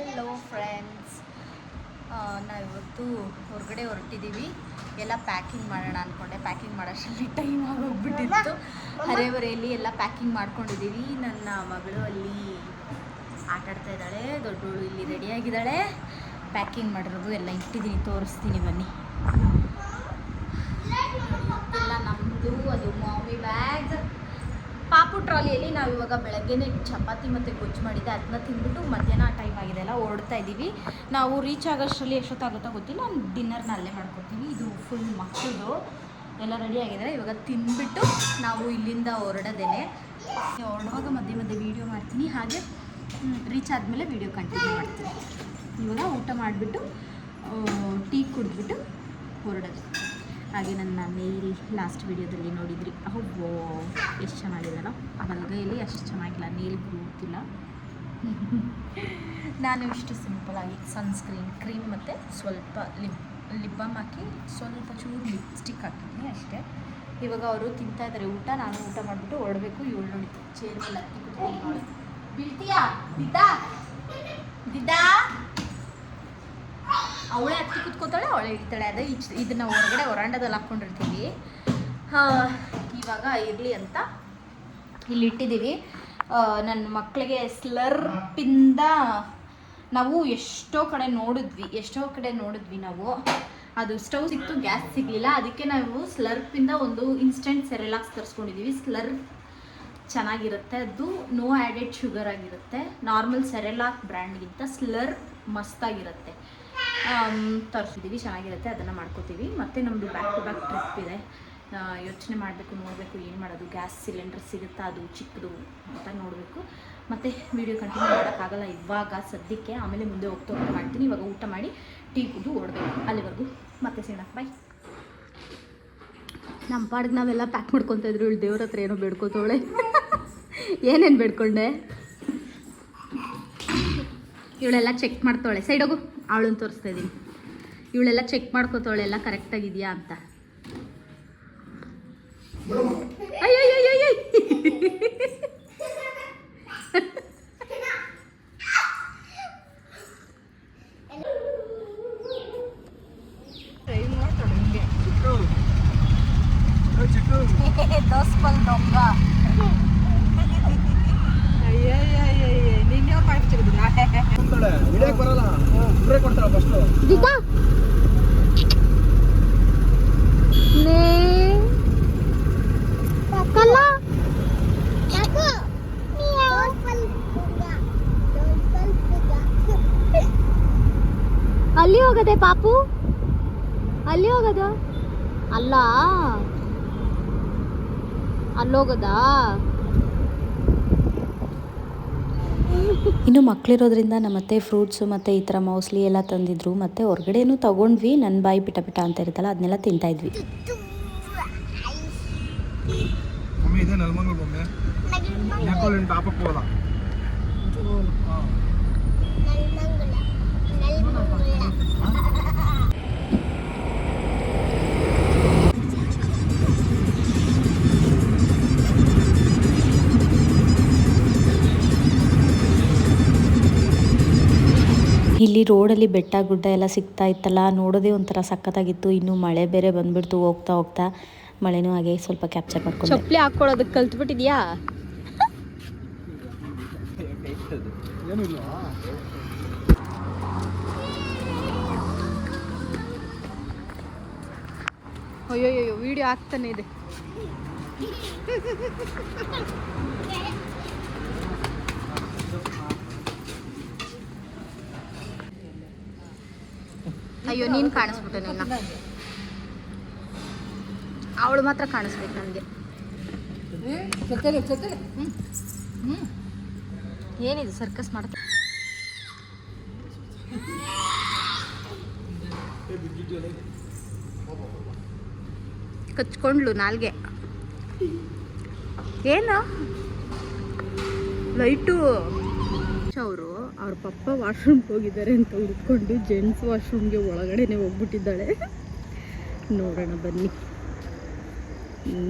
Hello friends, ನಾವಿವತ್ತು ಹೊರಗಡೆ ಹೊರಟಿದ್ದೀವಿ. ಎಲ್ಲ ಪ್ಯಾಕಿಂಗ್ ಮಾಡೋಣ ಅಂದ್ಕೊಂಡೆ. Packing ಮಾಡೋಷ್ಟರಲ್ಲಿ time ಆಗೋಗ್ಬಿಟ್ಟಿತ್ತು. ಹರೇಬರೆಯಲ್ಲಿ ಎಲ್ಲ ಪ್ಯಾಕಿಂಗ್ ಮಾಡ್ಕೊಂಡಿದ್ದೀವಿ. ನನ್ನ ಮಗಳು ಅಲ್ಲಿ ಆಟಾಡ್ತಾ ಇದ್ದಾಳೆ, ದೊಡ್ಡವಳು ಇಲ್ಲಿ ರೆಡಿಯಾಗಿದ್ದಾಳೆ. ಪ್ಯಾಕಿಂಗ್ ಮಾಡಿರೋದು ಎಲ್ಲ ಇಟ್ಟಿದ್ದೀನಿ, ತೋರಿಸ್ತೀನಿ ಬನ್ನಿ. ಎಲ್ಲ ನಮ್ಮದು, ಅದು ಮಾಮಿ ಬ್ಯಾಗ್. ಪಾಪು ಟ್ರಾಲಿಯಲ್ಲಿ ನಾವು ಇವಾಗ ಬೆಳಗ್ಗೆನೇ ಚಪಾತಿ ಮತ್ತು ಗೊಜ್ಜು ಮಾಡಿದ್ದೆ, ಅದನ್ನ ತಿಂದ್ಬಿಟ್ಟು ಮಧ್ಯಾಹ್ನ ಟೈಮ್ ಆಗಿದೆ ಅಲ್ಲ, ಹೊರಡ್ತಾ ಇದ್ದೀವಿ. ನಾವು ರೀಚ್ ಆಗೋಷ್ಟರಲ್ಲಿ ಎಷ್ಟೊತ್ತಾಗುತ್ತೋ ಗೊತ್ತಿಲ್ಲ, ಡಿನ್ನರ್ನ ಅಲ್ಲೇ ಮಾಡ್ಕೊತೀವಿ. ಇದು ಫುಲ್ ಮಕ್ಕಳದು ಎಲ್ಲ ರೆಡಿ ಆಗಿದ್ದಾರೆ. ಇವಾಗ ತಿಂದ್ಬಿಟ್ಟು ನಾವು ಇಲ್ಲಿಂದ ಹೊರಡೋದೇನೆ. ಹೊರಡುವಾಗ ಮಧ್ಯೆ ಮಧ್ಯೆ ವೀಡಿಯೋ ಮಾಡ್ತೀನಿ, ಹಾಗೆ ರೀಚ್ ಆದಮೇಲೆ ವೀಡಿಯೋ ಕಂಟಿನ್ಯೂ ಮಾಡ್ತೀನಿ. ಇವಾಗ ಊಟ ಮಾಡಿಬಿಟ್ಟು ಟೀ ಕುಡಿದ್ಬಿಟ್ಟು ಹೊರಡೋದು. ಹಾಗೆ ನನ್ನ ನೇಲ್ ಲಾಸ್ಟ್ ವಿಡಿಯೋದಲ್ಲಿ ನೋಡಿದ್ರಿ, ಅಹೋ ಎಷ್ಟು ಚೆನ್ನಾಗಿದೆಯಲ್ಲ. ಬಲಗೈಯಲ್ಲಿ ಅಷ್ಟು ಚೆನ್ನಾಗಿಲ್ಲ, ನೇಲ್ ಗೊತ್ತಿಲ್ಲ. ನಾನು ಇಷ್ಟು ಸಿಂಪಲಾಗಿ ಸನ್ಸ್ಕ್ರೀನ್, ಕ್ರೀಮ್ ಮತ್ತು ಸ್ವಲ್ಪ ಲಿಪ್ ಬಾಮ್ ಹಾಕಿ ಸ್ವಲ್ಪ ಚೂರು ಲಿಪ್ಸ್ಟಿಕ್ ಹಾಕಿದ್ದೀನಿ ಅಷ್ಟೇ. ಇವಾಗ ಅವರು ತಿಂತಾಯಿದ್ದಾರೆ ಊಟ. ನಾನು ಊಟ ಮಾಡಿಬಿಟ್ಟು ಹೊರಡಬೇಕು. ಇವಳು ನೋಡಿ ಚೇರ್ ಮೇಲೆ ಹತ್ತಿ ಕುತ್ಕೊಂಡು ಬೀಳ್ತೀಯಾ ದಿದ್ದಾ ಅವಳೇ ಹತ್ತಿ ಕುತ್ಕೋತಾಳೆ, ಅವಳೇ ಇಡ್ತಾಳೆ. ಅದೇ ಇದನ್ನ ಹೊರಗಡೆ ವರಾಂಡದಲ್ಲಿ ಹಾಕ್ಕೊಂಡಿರ್ತೀವಿ. ಇವಾಗ ಇರಲಿ ಅಂತ ಇಲ್ಲಿ ಇಟ್ಟಿದ್ದೀವಿ. ನನ್ನ ಮಕ್ಕಳಿಗೆ ಸ್ಲರ್ಪಿಂದ ನಾವು ಎಷ್ಟೋ ಕಡೆ ನೋಡಿದ್ವಿ ನಾವು. ಅದು ಸ್ಟವ್ ಸಿಕ್ತು, ಗ್ಯಾಸ್ ಸಿಗಲಿಲ್ಲ. ಅದಕ್ಕೆ ನಾವು ಸ್ಲರ್ಪಿಂದ ಒಂದು ಇನ್ಸ್ಟೆಂಟ್ ಸೆರೆಲಾಕ್ಸ್ ತರಿಸ್ಕೊಂಡಿದ್ದೀವಿ. ಸ್ಲರ್ಪ್ ಚೆನ್ನಾಗಿರುತ್ತೆ, ಅದು ನೋ ಆ್ಯಡೆಡ್ ಶುಗರ್ ಆಗಿರುತ್ತೆ. ನಾರ್ಮಲ್ ಸೆರೆಲಾಕ್ ಬ್ರ್ಯಾಂಡ್ಗಿಂತ ಸ್ಲರ್ಪ್ ಮಸ್ತಾಗಿರುತ್ತೆ. ತರಿಸಿದ್ದೀವಿ, ಚೆನ್ನಾಗಿರುತ್ತೆ. ಅದನ್ನು ಮಾಡ್ಕೋತೀವಿ. ಮತ್ತು ನಮ್ಮದು ಬ್ಯಾಕ್ ಟು ಬ್ಯಾಕ್ ಟ್ರಿಪ್ ಇದೆ. ಯೋಚನೆ ಮಾಡಬೇಕು, ನೋಡಬೇಕು ಏನು ಮಾಡೋದು. ಗ್ಯಾಸ್ ಸಿಲಿಂಡರ್ ಸಿಗುತ್ತಾ, ಅದು ಚಿಕ್ಕದು ಅಂತ ನೋಡಬೇಕು. ಮತ್ತು ವೀಡಿಯೋ ಕಂಟಿನ್ಯೂ ಮಾಡೋಕ್ಕಾಗಲ್ಲ ಇವಾಗ ಸದ್ಯಕ್ಕೆ, ಆಮೇಲೆ ಮುಂದೆ ಹೋಗ್ತಾ ಮಾಡ್ತೀನಿ. ಇವಾಗ ಊಟ ಮಾಡಿ ಟೀ ಕುಡಿದು ಓಡಬೇಕು. ಅಲ್ಲಿವರೆಗೂ ಮತ್ತೆ ಸಿಗೋಣ, ಬಾಯ್. ನಮ್ಮ ಪಾಡಿಗೆ ನಾವೆಲ್ಲ ಪ್ಯಾಕ್ ಮಾಡ್ಕೊತಾ ಇದ್ರು. ಇವಳು ದೇವ್ರ ಹತ್ರ ಏನೋ ಬೇಡ್ಕೋತಾಳೆ. ಏನೇನು ಬೇಡ್ಕೊಂಡೆ? ಇವಳೆಲ್ಲ ಚೆಕ್ ಮಾಡ್ತಾಳೆ. ಸೈಡೋಗು, ಅವಳನ್ನು ತೋರಿಸ್ತಾ ಇದ್ದೀನಿ. ಇವಳೆಲ್ಲ ಚೆಕ್ ಮಾಡ್ಕೋತಾಳೆ ಎಲ್ಲ ಕರೆಕ್ಟಾಗಿದೆಯಾ ಅಂತ. ಅಯ್ಯಯ್ಯಯ್ಯಯ್ಯ, ದೋಸ್ಪಲ್ ದೊಂಗ. ಅಲ್ಲಿ ಹೋಗದೆ ಪಾಪು, ಅಲ್ಲಿ ಹೋಗದ ಅಲ್ಲ, ಅಲ್ಲೋಗದಾ. ಇನ್ನು ಮಕ್ಕಳಿರೋದ್ರಿಂದ ನಮ್ಮತ್ತೆ ಫ್ರೂಟ್ಸು ಮತ್ತು ಈ ಥರ ಮೌಸ್ಲಿ ಎಲ್ಲ ತಂದಿದ್ರು. ಮತ್ತು ಹೊರಗಡೆನೂ ತೊಗೊಂಡ್ವಿ. ನನ್ನ ಬಾಯಿ ಪಿಟ ಪಿಟ ಅಂತ ಇರುತ್ತಲ್ಲ, ಅದನ್ನೆಲ್ಲ ತಿಂತಾಯಿದ್ವಿ. ಇಲ್ಲಿ ರೋಡಲ್ಲಿ ಬೆಟ್ಟ ಗುಡ್ಡ ಎಲ್ಲ ಸಿಗ್ತಾ ಇತ್ತಲ್ಲ, ನೋಡೋದೇ ಒಂಥರ ಸಖತ್ತಾಗಿತ್ತು. ಇನ್ನು ಮಳೆ ಬೇರೆ ಬಂದ್ಬಿಡ್ತು. ಹೋಗ್ತಾ ಹೋಗ್ತಾ ಮಳೆನೂ ಹಾಗೆ ಸ್ವಲ್ಪ ಕ್ಯಾಪ್ಚರ್ ಮಾಡ್ಕೊಂಡು. ಚಪ್ಪಲಿ ಹಾಕ್ಕೊಳ್ಳೋದಕ್ಕೆ ಕಲ್ತ್ಬಿಟ್ಟಿದ್ಯಾ? ಅಯ್ಯೋಯ್ಯೋ, ವಿಡಿಯೋ ಆಗ್ತಾನೆ ಇದೆ. ಅಯ್ಯೋ, ನೀನು ಕಾಣಿಸ್ಬಿಟ್ಟೆ. ನಿನ್ನ ಅವಳು ಮಾತ್ರ ಕಾಣಿಸ್ಬೇಕು ನನಗೆ. ಏನಿದೆ ಸರ್ಕಸ್ ಮಾಡ್ತಾ? ಕಚ್ಕೊಂಡ್ಲು ನಾಲ್ಗೆ. ಏನು ಲೈಟು? ಅವರು ಅವ್ರ ಪಪ್ಪ ವಾಶ್ರೂಮ್ಗೆ ಹೋಗಿದ್ದಾರೆ ಅಂತ ಹುಡ್ಕೊಂಡು ಜೆಂಟ್ಸ್ ವಾಶ್ರೂಮ್ಗೆ ಒಳಗಡೆನೆ ಹೋಗ್ಬಿಟ್ಟಿದ್ದಾಳೆ. ನೋಡೋಣ ಬನ್ನಿ.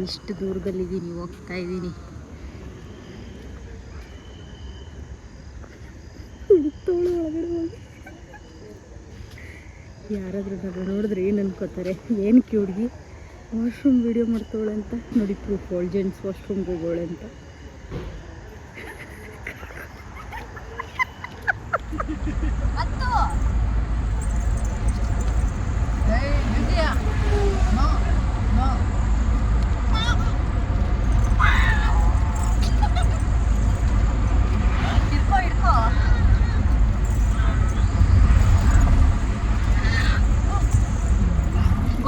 ಇಷ್ಟು ದೂರದಲ್ಲಿದ್ದೀನಿ, ಹೋಗ್ತಾ ಇದ್ದೀನಿ. ಹುಡುಕ್ತವಳು ಒಳಗಡೆ ಹೋಗಿ. ಯಾರಾದರೂ ನೋಡಿದ್ರೆ ಏನು ಅನ್ಕೋತಾರೆ, ಏನು ಹುಡುಗಿ ವಾಶ್ರೂಮ್ ವೀಡಿಯೋ ಮಾಡ್ತವಳೆ ಅಂತ. ನೋಡಿ ಪ್ರೂಫ್ ಜೆಂಟ್ಸ್ ವಾಶ್ರೂಮ್ಗೆ ಹೋಗೋಳೆ ಅಂತ.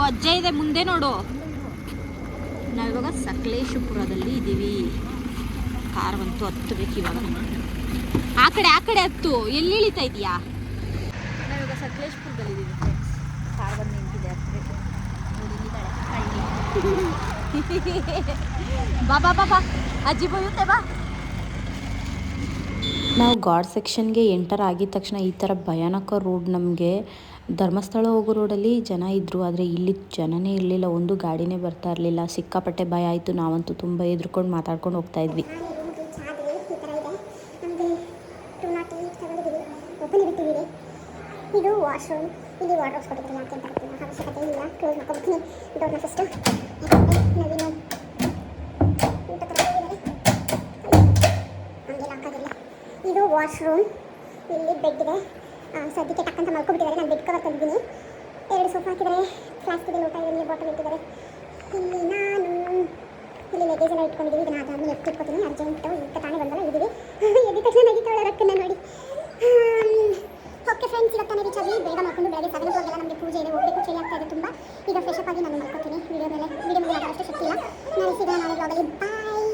ಅಜ್ಜ ಇದೆ ಮುಂದೆ ನೋಡು. ನಾವಿವಾಗ ಸಕಲೇಶಪುರದಲ್ಲಿ ಇದ್ದೀವಿ. ಕಾರ್ ಬಂತು, ಹತ್ತಬೇಕು ಇವಾಗ. ಆ ಕಡೆ ಹತ್ತು. ಎಲ್ಲಿ ಇಳಿತಾ ಇದೆಯಾ? ನಾವಿವಾಗ ಸಕಲೇಶಪುರದಲ್ಲಿ ಇದ್ದೀವಿ ಫ್ರೆಂಡ್ಸ್. ಕಾರ್ ಬಂದು ನಿಂತಿದೆ, ಹತ್ತಬೇಕು. ಬಾ ಬಾ ಬಾ ಬಾ ಅಜ್ಜಿ ಬರುತ್ತೆ ಬಾ. ನಾವು ಗಾಡ್ ಸೆಕ್ಷನ್ಗೆ ಎಂಟರ್ ಆಗಿದ ತಕ್ಷಣ ಈ ಥರ ಭಯಾನಕ ರೋಡ್. ನಮಗೆ ಧರ್ಮಸ್ಥಳ ಹೋಗೋ ರೋಡಲ್ಲಿ ಜನ ಇದ್ದರು, ಆದರೆ ಇಲ್ಲಿ ಜನನೇ ಇರಲಿಲ್ಲ, ಒಂದು ಗಾಡಿನೇ ಬರ್ತಾ ಇರಲಿಲ್ಲ. ಸಿಕ್ಕಾಪಟ್ಟೆ ಭಯ ಆಯಿತು. ನಾವಂತೂ ತುಂಬ ಎದ್ರುಕೊಂಡು ಮಾತಾಡ್ಕೊಂಡು ಹೋಗ್ತಾ ಇದ್ವಿ. ಇದು ವಾಶ್ರೂಮ್. ಇಲ್ಲಿ ವಾರ್ಡ್ರೋಬ್ಸ್ ಕೊಟ್ಟಿದ್ದಾರೆ, ಯಾಕೆ ಅಂತ ಗೊತ್ತಿಲ್ಲ, ಅವಶ್ಯಕತೆ ಇಲ್ಲ. ಕ್ಲೋಸ್ ಮಾಡ್ಕೊಡ್ತೀನಿ ಡೋರ್ನ ಫಸ್ಟ್. ನವೀನು ಊಟ ಹಂಗೆ ಹಾಕೋದಿಲ್ಲ. ಇದು ವಾಶ್ರೂಮ್. ಇಲ್ಲಿ ಬೆಡ್ ಇದೆ. ಸದ್ಯಕ್ಕೆ ಟಕ್ಕಂತ ಮಲ್ಕೊಬಿಟ್ಟಿದ್ದಾರೆ. ನಾನು ಬೆಡ್ ಕವರ್ ತಂದಿದ್ದೀನಿ. 2 ಸೋಫಾ ಹಾಕಿದ್ದಾರೆ. ಫ್ಲಾಸ್ಕ್ ಇದೆ, ಲೋಟ ಇದೆ, ನೀರು ಬಾಟಲ್ ಇಟ್ಟಿದ್ದಾರೆ. ಇಲ್ಲಿ ನಾನು ಇಲ್ಲಿ ಲಗೇಜ್ ಎಲ್ಲ ಇಟ್ಕೊಂಡಿದ್ದೀವಿ. ಇದನ್ನು ಅದಾದ್ಮೇಲೆ ಎತ್ತಿಟ್ಕೊತೀನಿ. ಅರ್ಜೆಂಟು ಈಗ ತಾನೇ ಬಂದಲ್ಲ ಇದ್ದೀವಿ. ಎದ್ದ ತಕ್ಷಣ ನಗಿತಾಳೆ ರಕ್ಕನ್ನ ನೋಡಿ. ಓಕೆ ಫ್ರೆಂಡ್ಸ್, ಇವತ್ತು ತಾನೇ ರೀಚ್ ಆಗಿ ಬೇಗ ಮಾಡ್ಕೊಂಡು ಬೆಳಗ್ಗೆ 7 o'clock ನಮಗೆ ಪೂಜೆ ಇದೆ, ಹೋಗಬೇಕು. ಚಳಿ ಆಗ್ತಾ ಇದೆ ತುಂಬ. ಈಗ ಫ್ರೆಶ್ ಅಪ್ ಆಗಿ ನಾನು ಮಾಡ್ಕೊತೀನಿ. ವಿಡಿಯೋ ಮೇಲೆ ಮಾತಾಡೋಷ್ಟು ಶಕ್ತಿ ಇಲ್ಲ. ನಾಳೆ ಸಿಗೋಣ ನಾಳೆ ಬ್ಲಾಗಲ್ಲಿ. ಬಾಯ್.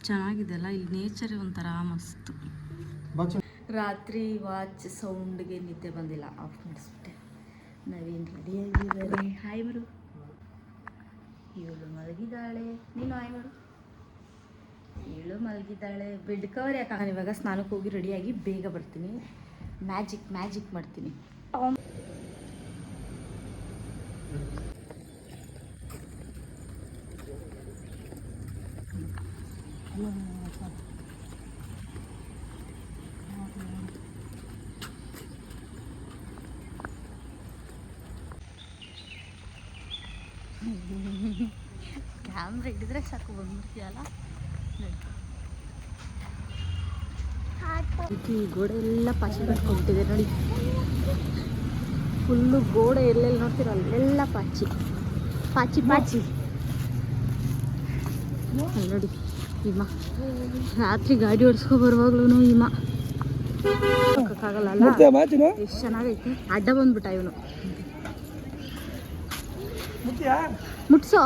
ಚೆನ್ನಾಗಿದೆ ಅಲ್ಲ, ಇಲ್ಲಿ ನೇಚರ್ ಒಂಥರ ಮಸ್ತು. ರಾತ್ರಿ ವಾಚ್ ಸೌಂಡ್ಗೆ ನಿದ್ದೆ ಬಂದಿಲ್ಲ, ಆಫ್ ಮಾಡಿಸ್ಬಿಟ್ಟೆ. ನವೀನ್ ರೆಡಿಯಾಗಿದ್ದಾರೆ. ಹಾಯ್ ಬರು. ಇವಳು ಮಲಗಿದ್ದಾಳೆ. ನೀನು ಹಾಯ್ ಮಾಡು. ಇವಳು ಮಲಗಿದ್ದಾಳೆ. ಬೆಡ್ ಕವರ್ ಯಾಕೆ? ನಾನು ಇವಾಗ ಸ್ನಾನಕ್ಕೆ ಹೋಗಿ ರೆಡಿಯಾಗಿ ಬೇಗ ಬರ್ತೀನಿ. ಮ್ಯಾಜಿಕ್ ಮಾಡ್ತೀನಿ. ಕ್ಯಾಮ್ರಾ ಹಿಡಿದ್ರೆ ಸಾಕು ಬಂದ್ಬಿಡ್ತೀಯಲ್ಲ. ಈ ಗೋಡೆ ಎಲ್ಲ ಪಾಚಿ ಕಟ್ಕೊಂಡ್ಬಿಟ್ಟಿದೆ ನೋಡಿ. ಫುಲ್ಲು ಗೋಡೆ ಎಲ್ಲೆಲ್ಲಿ ನೋಡ್ತೀರ ಅಲ್ಲೆಲ್ಲ ಪಾಚಿ. ಅಲ್ಲಿ ನೋಡಿ ಹಿಮ. ರಾತ್ರಿ ಗಾಡಿ ಓಡಿಸ್ಕೊ ಬರುವಾಗ್ಲೂ ಹಿಮ. ಹೋಗಕ್ಕಾಗಲ್ಲ ಅಲ್ಲ, ಎಷ್ಟು ಚೆನ್ನಾಗೈತೆ. ಅಡ್ಡ ಬಂದ್ಬಿಟ್ಟ ಇವನು. ಮುಟ್ಸೋ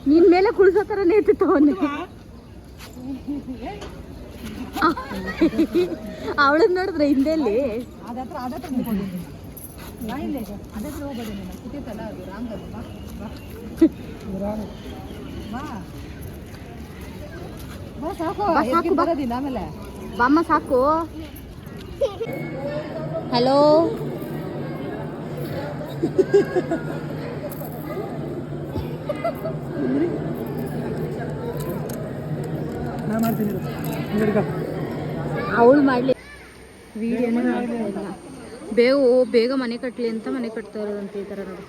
ನಿನ್ ಮೇಲೆ ಕುಳಿಸೋ ಥರನೇ ಇರ್ತಿತ್ತು ಅವನು. ಅವಳನ್ನ ನೋಡಿದ್ರೆ ಹಿಂದೆಲ್ಲಿ ಬಾಮ್ಮ ಸಾಕು. ಹಲೋ ಅವಳು ಮಾಡಲಿ ವಿಡಿಯೋನೇ ಮಾಡ್ತಾ ಇಲ್ಲ. ಬೇಗ ಮನೆ ಕಟ್ಟಲಿ ಅಂತ ಮನೆ ಕಟ್ತಾ ಇರೋದಂತ. ಈ ಥರ ನೋಡಿ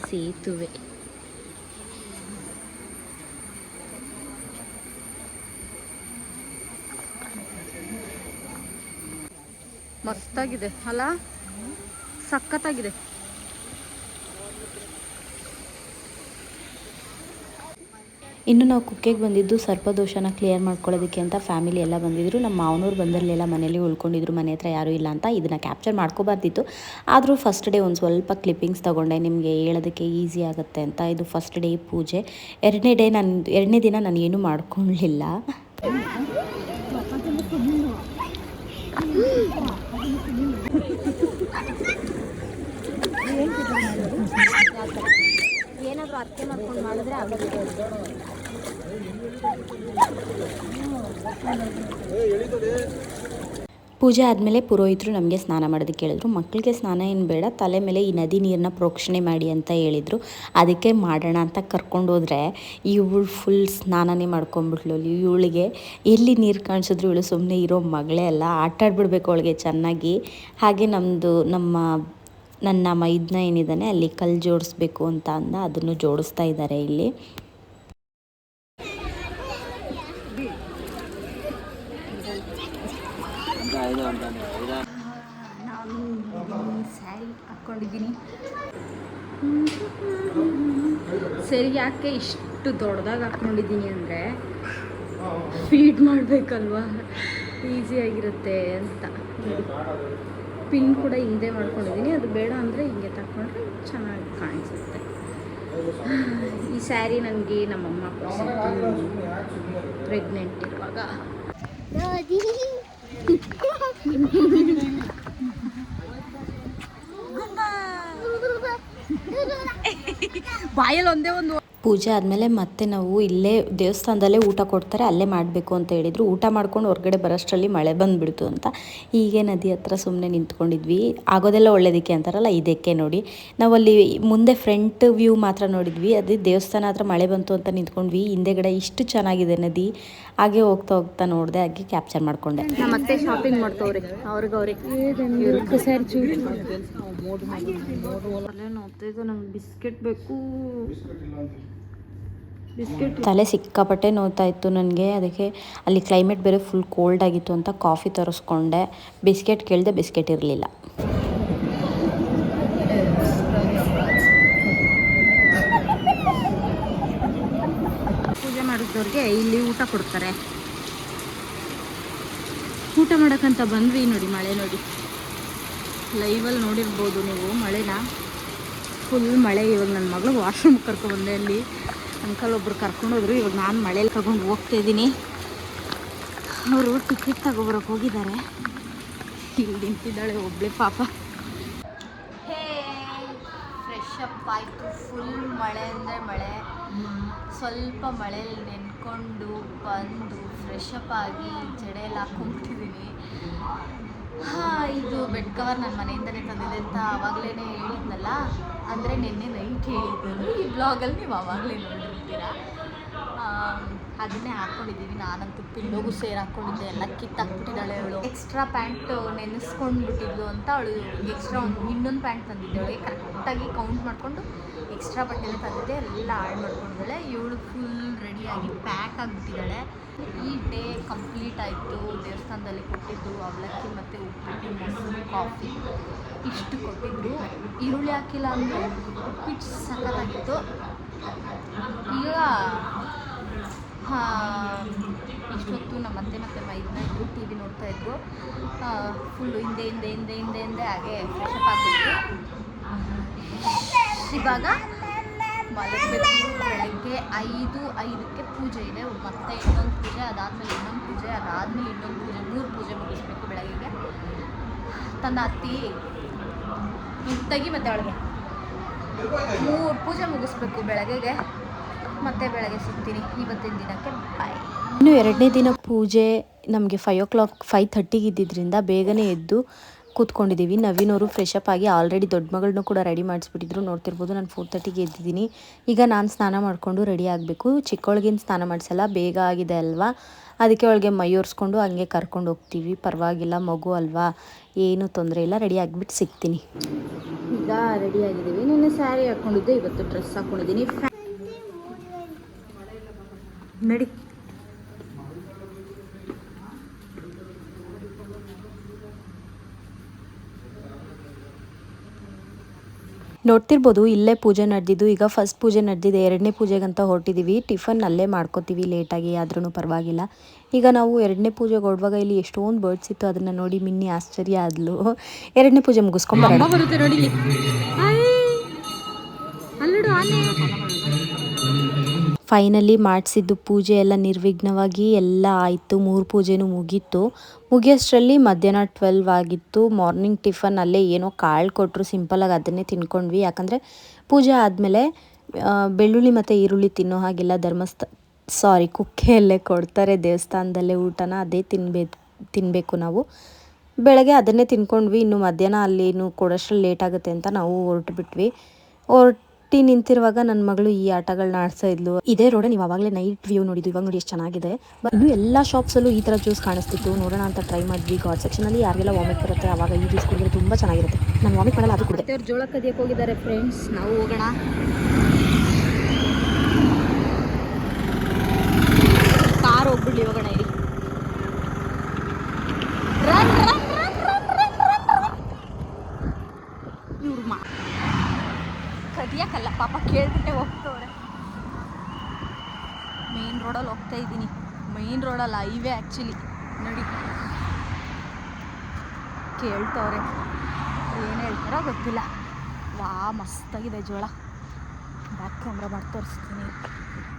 ಸೇತುವೆ. ಮಸ್ತಾಗಿದೆ ಅಲ್ಲ, ಸಖತ್ತಾಗಿದೆ. ಇನ್ನು ನಾವು ಕುಕ್ಕೆಗೆ ಬಂದಿದ್ದು ಸರ್ಪದೋಷನ ಕ್ಲಿಯರ್ ಮಾಡ್ಕೊಳ್ಳೋದಕ್ಕೆ ಅಂತ ಫ್ಯಾಮಿಲಿ ಎಲ್ಲ ಬಂದಿದ್ದರು. ನಮ್ಮ ಮಾವನವ್ರು ಬಂದಿರಲಿಲ್ಲ, ಮನೇಲಿ ಉಳ್ಕೊಂಡಿದ್ರು. ಮನೆ ಹತ್ರ ಯಾರೂ ಇಲ್ಲ ಅಂತ ಇದನ್ನು ಕ್ಯಾಪ್ಚರ್ ಮಾಡ್ಕೋಬಾರ್ದಿತ್ತು. ಆದರೂ ಫಸ್ಟ್ ಡೇ ಒಂದು ಸ್ವಲ್ಪ ಕ್ಲಿಪ್ಪಿಂಗ್ಸ್ ತೊಗೊಂಡೆ, ನಿಮಗೆ ಹೇಳೋದಕ್ಕೆ ಈಸಿ ಆಗುತ್ತೆ ಅಂತ. ಇದು ಫಸ್ಟ್ ಡೇ ಪೂಜೆ. ಎರಡನೇ ದಿನ ನಾನು ಏನೂ ಮಾಡ್ಕೊಳ್ಳಲಿಲ್ಲ. ಏನಾದರೂ ಅರ್ಥ ಮಾಡ್ಕೊಂಡು ಮಾಡಿದ್ರೆ ಪೂಜೆ ಆದಮೇಲೆ ಪುರೋಹಿತರು ನಮಗೆ ಸ್ನಾನ ಮಾಡೋದಕ್ಕೆ ಹೇಳಿದ್ರು. ಮಕ್ಕಳಿಗೆ ಸ್ನಾನ ಏನು ಬೇಡ, ತಲೆ ಮೇಲೆ ಈ ನದಿ ನೀರನ್ನ ಪ್ರೋಕ್ಷಣೆ ಮಾಡಿ ಅಂತ ಹೇಳಿದರು. ಅದಕ್ಕೆ ಮಾಡೋಣ ಅಂತ ಕರ್ಕೊಂಡೋದ್ರೆ ಇವಳು ಫುಲ್ ಸ್ನಾನನೇ ಮಾಡ್ಕೊಂಡ್ಬಿಟ್ಲು. ಇವಳಿಗೆ ಎಲ್ಲಿ ನೀರು ಕಾಣಿಸಿದ್ರು ಇವಳು ಸುಮ್ಮನೆ ಇರೋ ಮಗಳೇ ಅಲ್ಲ, ಆಟಾಡ್ಬಿಡ್ಬೇಕು ಅವಳಿಗೆ ಚೆನ್ನಾಗಿ. ಹಾಗೆ ನನ್ನ ಮೈದನ ಏನಿದ್ದಾನೆ ಅಲ್ಲಿ ಕಲ್ಲು ಜೋಡಿಸ್ಬೇಕು ಅಂತ ಅಂದ, ಅದನ್ನು ಜೋಡಿಸ್ತಾ ಇದ್ದಾರೆ ಇಲ್ಲಿ. ನಾನು ಸ್ಯಾರಿ ಹಾಕ್ಕೊಂಡಿದ್ದೀನಿ. ಸರಿ, ಯಾಕೆ ಇಷ್ಟು ದೊಡ್ಡದಾಗಿ ಹಾಕ್ಕೊಂಡಿದ್ದೀನಿ ಅಂದರೆ ಫೀಡ್ ಮಾಡಬೇಕಲ್ವಾ, ಈಸಿಯಾಗಿರುತ್ತೆ ಅಂತ. ಪಿನ್ ಕೂಡ ಹಿಂದೆ ಮಾಡ್ಕೊಂಡಿದ್ದೀನಿ, ಅದು ಬೇಡ ಅಂದರೆ ಹಿಂಗೆ ತಗೊಂಡ್ರೆ ಚೆನ್ನಾಗಿ ಕಾಣಿಸುತ್ತೆ. ಈ ಸ್ಯಾರಿ ನನಗೆ ನಮ್ಮಮ್ಮ ಪ್ರೆಗ್ನೆಂಟ್ ಇರುವಾಗ. ಬಾಯಲ್ಲಿ ಒಂದೇ ಒಂದು. ಪೂಜೆ ಆದಮೇಲೆ ಮತ್ತೆ ನಾವು ಇಲ್ಲೇ ದೇವಸ್ಥಾನದಲ್ಲೇ ಊಟ ಕೊಡ್ತಾರೆ, ಅಲ್ಲೇ ಮಾಡಬೇಕು ಅಂತ ಹೇಳಿದರು. ಊಟ ಮಾಡ್ಕೊಂಡು ಹೊರಗಡೆ ಬರೋಷ್ಟರಲ್ಲಿ ಮಳೆ ಬಂದುಬಿಡ್ತು ಅಂತ ಹೀಗೆ ನದಿ ಹತ್ರ ಸುಮ್ಮನೆ ನಿಂತ್ಕೊಂಡಿದ್ವಿ. ಆಗೋದೆಲ್ಲ ಒಳ್ಳೇದಕ್ಕೆ ಅಂತಾರಲ್ಲ, ಇದಕ್ಕೆ ನೋಡಿ ನಾವು ಅಲ್ಲಿ ಮುಂದೆ ಫ್ರಂಟ್ ವ್ಯೂ ಮಾತ್ರ ನೋಡಿದ್ವಿ. ಅದೇ ದೇವಸ್ಥಾನ ಹತ್ರ ಮಳೆ ಬಂತು ಅಂತ ನಿಂತ್ಕೊಂಡ್ವಿ. ಹಿಂದೆಗಡೆ ಇಷ್ಟು ಚೆನ್ನಾಗಿದೆ ನದಿ. ಹಾಗೆ ಹೋಗ್ತಾ ಹೋಗ್ತಾ ನೋಡಿದೆ, ಹಾಗೆ ಕ್ಯಾಪ್ಚರ್ ಮಾಡಿಕೊಂಡೆ. ಮತ್ತೆ ಶಾಪಿಂಗ್ ಮಾಡ್ತವ್ರೆ ಅವ್ರಿಗೆ ನಂಗೆ ಬಿಸ್ಕೆಟ್ ಬೇಕು. ತಲೆ ಸಿಕ್ಕಾಪಟ್ಟೆ ನೋವ್ತಾ ಇತ್ತು ನನಗೆ. ಅದಕ್ಕೆ ಅಲ್ಲಿ ಕ್ಲೈಮೇಟ್ ಬೇರೆ ಫುಲ್ ಕೋಲ್ಡ್ ಆಗಿತ್ತು ಅಂತ ಕಾಫಿ ತರಿಸ್ಕೊಂಡೆ. ಬಿಸ್ಕೆಟ್ ಕೇಳಿದೆ, ಬಿಸ್ಕೆಟ್ ಇರಲಿಲ್ಲ. ಪೂಜೆ ಮಾಡಿದವ್ರಿಗೆ ಇಲ್ಲಿ ಊಟ ಕೊಡ್ತಾರೆ. ಊಟ ಮಾಡೋಕ್ಕಂತ ಬಂದ್ವಿ. ನೋಡಿ ಮಳೆ ನೋಡಿ, ಲೈವಲ್ಲಿ ನೋಡಿರ್ಬೋದು ನೀವು ಮಳೆನ. ಫುಲ್ ಮಳೆ. ಇವಾಗ ನನ್ನ ಮಗಳು ವಾಶ್ರೂಮ್ ಕರ್ಕೊಬಂದೆ. ಅಲ್ಲಿ ಅಂಕಲ್ ಒಬ್ರು ಕರ್ಕೊಂಡೋದ್ರು. ಇವಾಗ ನಾನು ಮಳೇಲಿ ಕರ್ಕೊಂಡು ಹೋಗ್ತಾ ಇದ್ದೀನಿ. ಅವರು ಟಿಕೆಟ್ ತಗೊಬರೋಕೆ ಹೋಗಿದ್ದಾರೆ. ಇಲ್ಲಿ ನಿಂತಿದ್ದಾಳೆ ಒಬ್ಳೆ ಪಾಪ. ಫ್ರೆಶ್ ಅಪ್ ಆಯಿತು. ಫುಲ್ ಮಳೆ ಅಂದರೆ ಮಳೆ. ಸ್ವಲ್ಪ ಮಳೆಯಲ್ಲಿ ನೆನ್ಕೊಂಡು ಬಂದು ಫ್ರೆಶ್ ಅಪ್ ಆಗಿ ಜಡೆಯಲ್ಲಿ ಹಾಕ್ಕೊಂಬಿಟ್ಟಿದ್ದೀನಿ. ಇದು ಬೆಡ್ ಕವರ್ ನನ್ನ ಮನೆಯಿಂದಲೇ ತಂದಿದೆ ಅಂತ ಆವಾಗಲೇ ಹೇಳಿದ್ನಲ್ಲ, ಅಂದರೆ ನಿನ್ನೆ ನೈಟ್ ಹೇಳಿದ್ದು. ಈ ಬ್ಲಾಗಲ್ಲಿ ನೀವು ಆವಾಗಲೇ ನೋಡಿರ್ತೀರ. ಅದನ್ನೇ ಹಾಕ್ಕೊಂಡಿದ್ದೀವಿ. ನಾನಂತೂ ಪಿಲ್ಲೋಗೂ ಸೇರಿ ಹಾಕ್ಕೊಂಡಿದ್ದೆ. ಎಲ್ಲ ಕಿತ್ತಾಕ್ಬಿಟ್ಟಿದ್ದಾಳೆ ಅವಳು. ಎಕ್ಸ್ಟ್ರಾ ಪ್ಯಾಂಟು ನೆನೆಸ್ಕೊಂಡ್ಬಿಟ್ಟಿದ್ಲು ಅಂತ ಅವಳು ಎಕ್ಸ್ಟ್ರಾ ಇನ್ನೊಂದು ಪ್ಯಾಂಟ್ ತಂದಿದ್ದೆ. ಅವಳಿಗೆ ಕರೆಕ್ಟಾಗಿ ಕೌಂಟ್ ಮಾಡಿಕೊಂಡು ಎಕ್ಸ್ಟ್ರಾ ಬಟ್ಟೆನೇ ತಂದಿದ್ದೆ. ಎಲ್ಲ ಹಾಳು ಮಾಡ್ಕೊಂಡಿದ್ದಾಳೆ. ಇವಳು ಫುಲ್ ರೆಡಿಯಾಗಿ ಪ್ಯಾಕ್ ಆಗಿಬಿಟ್ಟಿದ್ದಾಳೆ. ಈ ಡೇ ಕಂಪ್ಲೀಟ್ ಆಯಿತು. ದೇವಸ್ಥಾನದಲ್ಲಿ ಕೊಟ್ಟಿದ್ದು ಅವಲಕ್ಕಿ ಮತ್ತು ಉಪ್ಪಿಟ್ಟು, ಮೊಸರು, ಕಾಫಿ ಇಷ್ಟು ಕೊಟ್ಟಿದ್ರು. ಈರುಳ್ಳಿ ಹಾಕಿಲ್ಲ ಅಂದರೆ ಉಪ್ಪಿಟ್ಟು ಸಖತ್ತಾಗಿತ್ತು. ಈಗ ಇಷ್ಟೊತ್ತು ನಮ್ಮ ಅತ್ತೆ ಮತ್ತು ಮೈದನ ಇದ್ದು ಟಿ ವಿ ನೋಡ್ತಾಯಿದ್ರು. ಫುಲ್ಲು ಹಿಂದೆ ಹಾಗೆ ಫ್ರೆಶ್ ಅಪ್ ಆಗಿಬಿಟ್ಟು ಇವಾಗ ಮಲಗಬೇಕು. ಬೆಳಗ್ಗೆ 5:05ಕ್ಕೆ ಪೂಜೆ ಇದೆ. ಮತ್ತೆ ಇನ್ನೊಂದು ಪೂಜೆ, ಅದಾದಮೇಲೆ ಇನ್ನೊಂದು ಪೂಜೆ, ಅದಾದಮೇಲೆ ಇನ್ನೊಂದು ಪೂಜೆ. 3 ಪೂಜೆ ಮುಗಿಸ್ಬೇಕು ಬೆಳಗ್ಗೆಗೆ. ತಂದ ಅತ್ತಿ ತೆಗಿ ಮತ್ತೆ ಒಳಗೆ 3 ಪೂಜೆ ಮುಗಿಸ್ಬೇಕು ಬೆಳಗ್ಗೆಗೆ. ಮತ್ತೆ ಬೆಳಗ್ಗೆ ಸಿಗ್ತೀನಿ. ಇವತ್ತಿನ ದಿನಕ್ಕೆ ಬಾಯ್. ಇನ್ನು 2ನೇ ದಿನ ಪೂಜೆ ನಮಗೆ 5:30ಗೆ ಇದ್ದಿದ್ದರಿಂದ ಬೇಗನೆ ಎದ್ದು ಕೂತ್ಕೊಂಡಿದ್ದೀವಿ. ನವೀನವರು ಫ್ರೆಶ್ ಅಪ್ ಆಗಿ ಆಲ್ರೆಡಿ ದೊಡ್ಡ ಮಗಳನ್ನೂ ಕೂಡ ರೆಡಿ ಮಾಡಿಸ್ಬಿಟ್ಟಿದ್ರು. ನೋಡ್ತಿರ್ಬೋದು, ನಾನು 4:30ಗೆ ಎದ್ದಿದ್ದೀನಿ. ಈಗ ನಾನು ಸ್ನಾನ ಮಾಡಿಕೊಂಡು ರೆಡಿ ಆಗಬೇಕು. ಚಿಕ್ಕವಳಿಗೇನು ಸ್ನಾನ ಮಾಡಿಸಲ್ಲ, ಬೇಗ ಆಗಿದೆ ಅಲ್ವಾ, ಅದಕ್ಕೆ ಅವಳಿಗೆ ಮೈ ಒರೆಸ್ಕೊಂಡು ಹಂಗೆ ಕರ್ಕೊಂಡು ಹೋಗ್ತೀವಿ. ಪರವಾಗಿಲ್ಲ, ಮಗು ಅಲ್ವಾ, ಏನೂ ತೊಂದರೆ ಇಲ್ಲ. ರೆಡಿ ಆಗಿಬಿಟ್ಟು ಸಿಗ್ತೀನಿ. ಈಗ ರೆಡಿ ಆಗಿದ್ದೀವಿ. ನಿನ್ನೆ ಸ್ಯಾರಿ ಹಾಕ್ಕೊಂಡಿದ್ದೆ, ಇವತ್ತು ಡ್ರೆಸ್ ಹಾಕ್ಕೊಂಡಿದ್ದೀನಿ. ನಡಿ. ನೋಡ್ತಿರ್ಬೋದು, ಇಲ್ಲೇ ಪೂಜೆ ನಡೆದಿದ್ದು. ಈಗ ಫಸ್ಟ್ ಪೂಜೆ ನಡೆದಿದೆ, 2ನೇ ಪೂಜೆಗಂತ ಹೊರಟಿದ್ದೀವಿ. ಟಿಫನ್ ಅಲ್ಲೇ ಮಾಡ್ಕೋತೀವಿ ಲೇಟಾಗಿ, ಆದ್ರೂ ಪರವಾಗಿಲ್ಲ. ಈಗ ನಾವು 2ನೇ ಪೂಜೆಗೆ ಹೊರಡುವಾಗ ಇಲ್ಲಿ ಎಷ್ಟೊಂದು ಬರ್ಡ್ಸ್ ಇತ್ತು. ಅದನ್ನು ನೋಡಿ ಮಿನ್ನಿ ಆಶ್ಚರ್ಯ ಆದ್ಲು. 2ನೇ ಪೂಜೆ ಮುಗಿಸ್ಕೊಂಬರೋಣ. ಬರುತ್ತೆ ನೋಡಿ. ಫೈನಲಿ ಮಾಡಿಸಿದ್ದು ಪೂಜೆ ಎಲ್ಲ ನಿರ್ವಿಘ್ನವಾಗಿ ಎಲ್ಲ ಆಯಿತು. 3 ಪೂಜೆನೂ ಮುಗಿಯೋಷ್ಟರಲ್ಲಿ ಮಧ್ಯಾಹ್ನ 12 ಆಗಿತ್ತು. ಮಾರ್ನಿಂಗ್ ಟಿಫನ್ ಅಲ್ಲೇ ಏನೋ ಕಾಳು ಕೊಟ್ಟರು, ಸಿಂಪಲಾಗಿ ಅದನ್ನೇ ತಿನ್ಕೊಂಡ್ವಿ. ಯಾಕಂದರೆ ಪೂಜೆ ಆದಮೇಲೆ ಬೆಳ್ಳುಳ್ಳಿ ಮತ್ತು ಈರುಳ್ಳಿ ತಿನ್ನೋ ಹಾಗೆಲ್ಲ ಕುಕ್ಕೆಯಲ್ಲೇ ಕೊಡ್ತಾರೆ ದೇವಸ್ಥಾನದಲ್ಲೇ ಊಟನ. ಅದೇ ತಿನ್ನಬೇಕು ನಾವು. ಬೆಳಗ್ಗೆ ಅದನ್ನೇ ತಿನ್ಕೊಂಡ್ವಿ. ಇನ್ನು ಮಧ್ಯಾಹ್ನ ಅಲ್ಲೇನು ಕೊಡೋಷ್ಟ್ರಲ್ಲಿ ಲೇಟ್ ಆಗುತ್ತೆ ಅಂತ ನಾವು ಹೊರಟುಬಿಟ್ವಿ. ಹೊರಟಿ ನಿಂತಿರುವಾಗ ನನ್ನ ಮಗಳು ಈ ಆಟಗಳನ್ನ ಆಡ್ತಾ ಇದ್ಲು. ಇದೇ ರೋಡ್ ನೀವು ಆವಾಗಲೇ ನೈಟ್ ವ್ಯೂ ನೋಡಿದ್ದು. ಇವಾಗ ನೋಡಿ ಎಷ್ಟು ಚೆನ್ನಾಗಿದೆ. ಇನ್ನು ಎಲ್ಲ ಶಾಪ್ಸಲ್ಲೂ ಈ ಥರ ಜ್ಯೂಸ್ ಕಾಣಿಸ್ತಿತ್ತು. ನೋಡೋಣ ಅಂತ ಟ್ರೈ ಮಾಡಿದ್ವಿ. ಗಾಡ್ ಸೆಕ್ಷನಲ್ಲಿ ಯಾರಿಗೆಲ್ಲ ವಾಮಿಟ್ ಬರುತ್ತೆ ಆವಾಗ ಈ ಜ್ಯೂಸ್ ಕುಡಿದ್ರೆ ತುಂಬ ಚೆನ್ನಾಗಿರುತ್ತೆ. ನಾನು ವಾಮಿಟ್ ಮಾಡಲ್ಲ, ಅದು ಕುಡಿದೆ. ಅವ್ರು ಜೋಳ ಕದಿಯಕ್ಕೆ ಹೋಗಿದ್ದಾರೆ ಫ್ರೆಂಡ್ಸ್. ನಾವು ಹೋಗೋಣ. ಕಾರ್ ಹೋಗ್ಬಿಡ್ಲಿ ಹೋಗೋಣ ಇಲ್ಲಿ. ಇವ್ರು ಕದಿಯಕ್ಕಲ್ಲ ಪಾಪ, ಕೇಳ್ಬಿಟ್ಟೆ ಹೋಗ್ತವ್ರೆ. ಮೇನ್ ರೋಡಲ್ಲಿ ಹೋಗ್ತಾ ಇದ್ದೀನಿ. ಮೇನ್ ರೋಡಲ್ಲ, ಹೈವೇ ಆ್ಯಕ್ಚುಲಿ. ನೋಡಿ ಕೇಳ್ತವ್ರೆ, ಏನು ಹೇಳ್ತಾರೋ ಗೊತ್ತಿಲ್ಲ. ವಾ ಮಸ್ತಾಗಿದೆ ಜೋಳ. ಬ್ಯಾಕ್ ಕ್ಯಾಮ್ರಾ ಮಾಡಿ ತೋರಿಸ್ತೀನಿ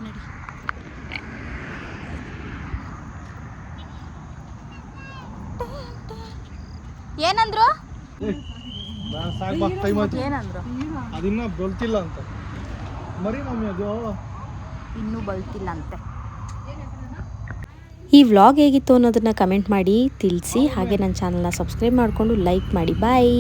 ನೋಡಿ. ಏನಂದ್ರು ಏನಂದ್ರು? ಅದಿನ್ನ ಬಲ್ತಿಲ್ಲ ಅಂತ. ಮರಿ ಮಮ್ಮಿ ಅದು ಇನ್ನೂ ಬಲ್ತಿಲ್ಲ ಅಂತೆ. ಈ ವ್ಲಾಗ್ ಹೇಗಿತ್ತು ಅನ್ನೋದನ್ನ ಕಮೆಂಟ್ ಮಾಡಿ ತಿಳಿಸಿ. ಹಾಗೆ ನನ್ನ ಚಾನಲ್ನ ಸಬ್ಸ್ಕ್ರೈಬ್ ಮಾಡಿಕೊಂಡು ಲೈಕ್ ಮಾಡಿ. ಬಾಯ್.